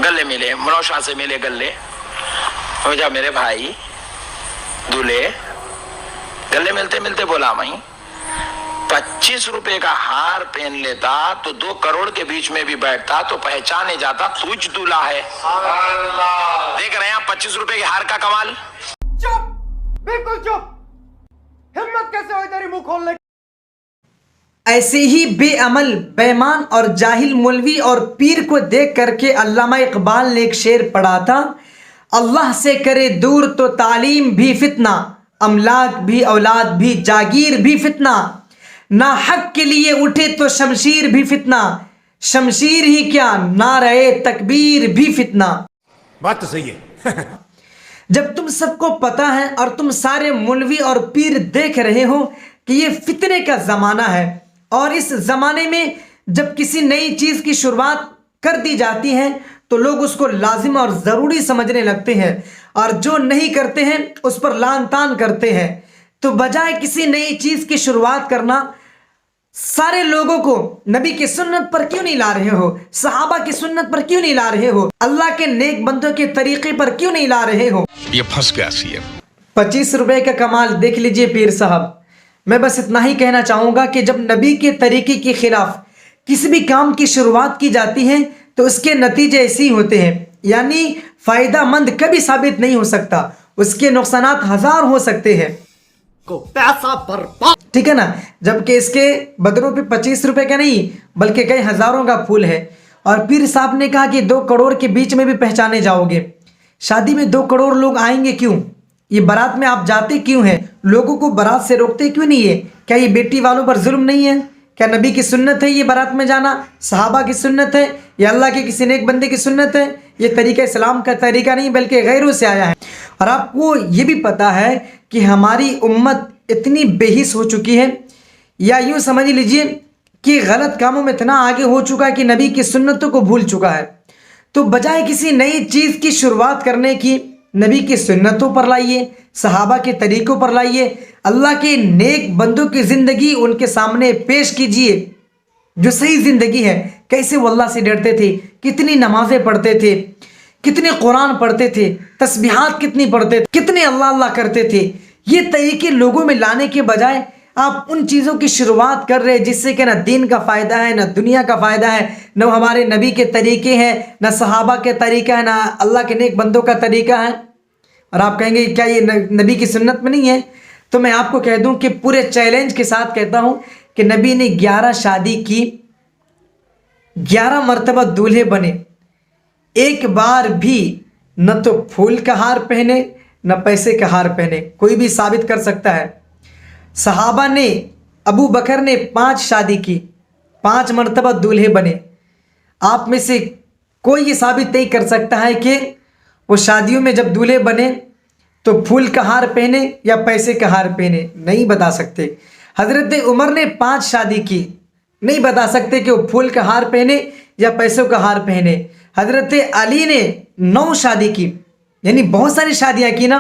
गले मिले, मनोज शाह से मिले गले। मुझे मेरे भाई दूल्हे गले मिलते मिलते बोला, मैं 25 रुपए का हार पहन लेता तो 2 करोड़ के बीच में भी बैठता तो पहचाने जाता तुझ दूल्हा है। देख रहे हैं आप 25 रुपए के हार का कमाल। चुप, बिल्कुल चुप। हिम्मत कैसे हुई तेरी मुंह खोलने? ऐसे ही बेअमल, बेईमान और जाहिल मौलवी और पीर को देख करके अल्लामा इकबाल ने एक शेर पढ़ा था, अल्लाह से करे दूर तो तालीम भी फितना, अमलाक भी औलाद भी जागीर भी फितना, ना हक के लिए उठे तो शमशीर भी फितना, शमशीर ही क्या नारे तकबीर भी फितना। बात तो सही है। जब तुम सबको पता है और तुम सारे मौलवी और पीर देख रहे हो कि ये फितने का ज़माना है, और इस ज़माने में जब किसी नई चीज़ की शुरुआत कर दी जाती है तो लोग उसको लाजिम और ज़रूरी समझने लगते हैं, और जो नहीं करते हैं उस पर लान तान करते हैं। तो बजाय किसी नई चीज़ की शुरुआत करना, सारे लोगों को नबी की सुन्नत पर क्यों नहीं ला रहे हो, सहाबा की सुन्नत पर क्यों नहीं ला रहे हो, अल्लाह के नेक बंदों के तरीके पर क्यों नहीं ला रहे हो? ये फंस गया सी है। 25 रुपए का कमाल देख लीजिए पीर साहब। मैं बस इतना ही कहना चाहूँगा कि जब नबी के तरीके के खिलाफ किसी भी काम की शुरुआत की जाती है तो उसके नतीजे ऐसे ही होते हैं, यानी फ़ायदा मंद कभी साबित नहीं हो सकता, उसके नुकसानात हजार हो सकते हैं। को पैसा बर्बाद, ठीक है ना। जबकि इसके बदलों पे 25 रुपए का नहीं बल्कि कई हज़ारों का फूल है। और पीर साहब ने कहा कि 2 करोड़ के बीच में भी पहचाने जाओगे। शादी में 2 करोड़ लोग आएंगे क्यों? ये बारात में आप जाते क्यों हैं? लोगों को बारात से रोकते क्यों नहीं है? क्या ये बेटी वालों पर जुल्म नहीं है? क्या नबी की सुन्नत है ये बारात में जाना? सहाबा की सुन्नत है या अल्लाह के किसी नेक बंदे की सुन्नत है? ये तरीका इस्लाम का तरीका नहीं बल्कि गैरों से आया है। और आपको ये भी पता है कि हमारी उम्मत इतनी बेहिस हो चुकी है, या यूँ समझ लीजिए कि गलत कामों में इतना आगे हो चुका है कि नबी की सुन्नतों को भूल चुका है। तो बजाय किसी नई चीज़ की शुरुआत करने की, नबी की सुन्नतों पर लाइए, सहाबा के तरीक़ों पर लाइए, अल्लाह के नेक बंदों की ज़िंदगी उनके सामने पेश कीजिए जो सही ज़िंदगी है। कैसे वो अल्लाह से डरते थे, कितनी नमाज़ें पढ़ते थे, कितने कुरान पढ़ते थे, तस्बीहात कितनी पढ़ते थे, कितने अल्लाह अल्लाह करते थे। ये तरीके लोगों में लाने के बजाय आप उन चीज़ों की शुरुआत कर रहे हैं जिससे कि ना दीन का फ़ायदा है, ना दुनिया का फ़ायदा है, न हमारे नबी के तरीके हैं, ना सहाबा के तरीका है, ना अल्लाह के नेक बंदों का तरीका है। और आप कहेंगे क्या ये नबी की सुन्नत में नहीं है? तो मैं आपको कह दूं कि पूरे चैलेंज के साथ कहता हूं कि नबी ने 11 शादी की, 11 मरतबा दूल्हे बने, एक बार भी न तो फूल का हार पहने न पैसे का हार पहने। कोई भी साबित कर सकता है। सहाबा ने, अबू बकर ने 5 शादी की, 5 मरतबा दूल्हे बने। आप में से कोई ये साबित नहीं कर सकता है कि वो शादियों में जब दूल्हे बने तो फूल का हार पहने या पैसे का हार पहने, नहीं बता सकते। हज़रत उमर ने 5 शादी की, नहीं बता सकते कि वो फूल का हार पहने या पैसों का हार पहने। हज़रत अली ने 9 शादी की, यानी बहुत सारी शादियाँ की ना,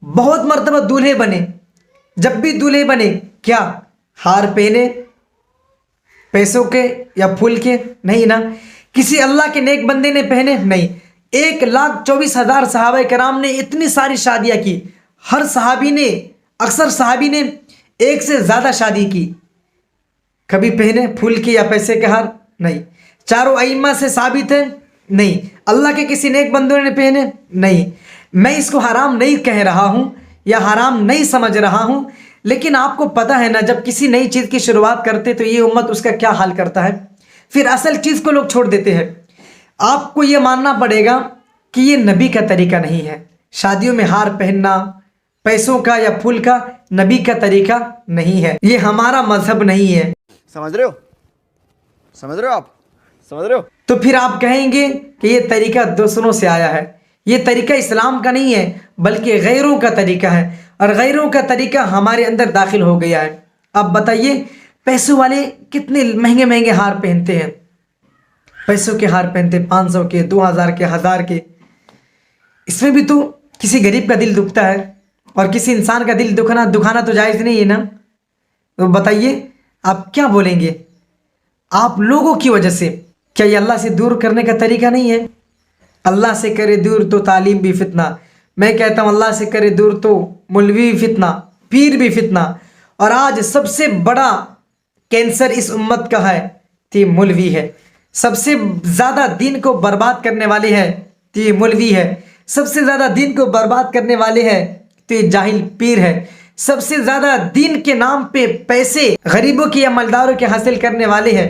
बहुत मरतबा दूल्हे बने। जब भी दूल्हे बने क्या हार पहने पैसों के या फूल के? नहीं ना। किसी अल्लाह के नेक बंदे ने पहने? नहीं। 1,24,000 सहाबा कराम ने इतनी सारी शादियाँ की। हर सहाबी ने, अक्सर सहाबी ने 1 से ज़्यादा शादी की। कभी पहने फूल के या पैसे के हार? नहीं। चारों अइम्मा से साबित है? नहीं। अल्लाह के किसी नेक बंदों ने पहने? नहीं। मैं इसको हराम नहीं कह रहा हूँ या हराम नहीं समझ रहा हूँ, लेकिन आपको पता है ना जब किसी नई चीज़ की शुरुआत करते तो ये उम्मत उसका क्या हाल करता है। फिर असल चीज़ को लोग छोड़ देते हैं। आपको ये मानना पड़ेगा कि ये नबी का तरीका नहीं है। शादियों में हार पहनना, पैसों का या फूल का, नबी का तरीका नहीं है। ये हमारा मजहब नहीं है। समझ रहे हो? समझ रहे हो आप? समझ रहे हो? तो फिर आप कहेंगे कि ये तरीका दूसरों से आया है। ये तरीका इस्लाम का नहीं है बल्कि गैरों का तरीका है, और गैरों का तरीका हमारे अंदर दाखिल हो गया है। अब बताइए, पैसों वाले कितने महंगे महंगे हार पहनते हैं। पैसों के हार पहनते 500 के, 2000 के, 1000 के। इसमें भी तो किसी गरीब का दिल दुखता है, और किसी इंसान का दिल दुखाना तो जायज़ नहीं है ना। तो बताइए आप क्या बोलेंगे? आप लोगों की वजह से। क्या ये अल्लाह से दूर करने का तरीका नहीं है? अल्लाह से करे दूर तो तालीम भी फितना। मैं कहता हूँ अल्लाह से करे दूर तो मौलवी भी फितना, पीर भी फितना। और आज सबसे बड़ा कैंसर इस उम्मत का है तो ये मौलवी है। सबसे ज़्यादा दीन को बर्बाद करने वाले है तो ये मौलवी है। सबसे ज़्यादा दीन को बर्बाद करने वाले है तो ये जाहिल पीर है। सबसे ज़्यादा दीन के नाम पे पैसे गरीबों के या मालदारों के हासिल करने वाले हैं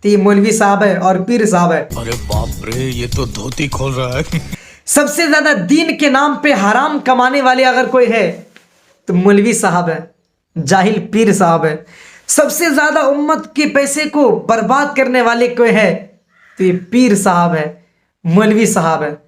तो ये मौलवी साहब है और पीर साहब है। अरे बाप रे, ये तो धोती खोल रहा है। सबसे ज़्यादा दीन के नाम पे हराम कमाने वाले अगर कोई है तो मौलवी साहब है, जाहिल पीर साहब है। सबसे ज़्यादा उम्मत के पैसे को बर्बाद करने वाले कोई है तो ये पीर साहब है, मौलवी साहब है।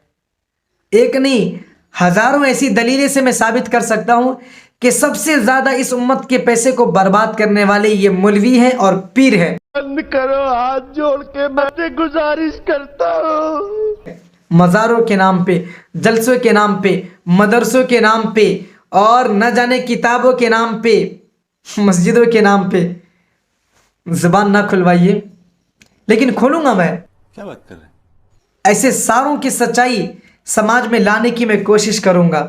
एक नहीं हज़ारों ऐसी दलीलें से मैं साबित कर सकता हूँ कि सबसे ज़्यादा इस उम्मत के पैसे को बर्बाद करने वाले ये मौलवी हैं और पीर है। बंद करो, हाथ जोड़ के मैं गुजारिश करता हूँ। मज़ारों के नाम पे, जलसों के नाम पे, मदरसों के नाम पे और न जाने किताबों के नाम पे, मस्जिदों के नाम पे ज़ुबान ना खुलवाइए, लेकिन खोलूंगा मैं। क्या बात कर रहे हैं? ऐसे सारों की सच्चाई समाज में लाने की मैं कोशिश करूंगा।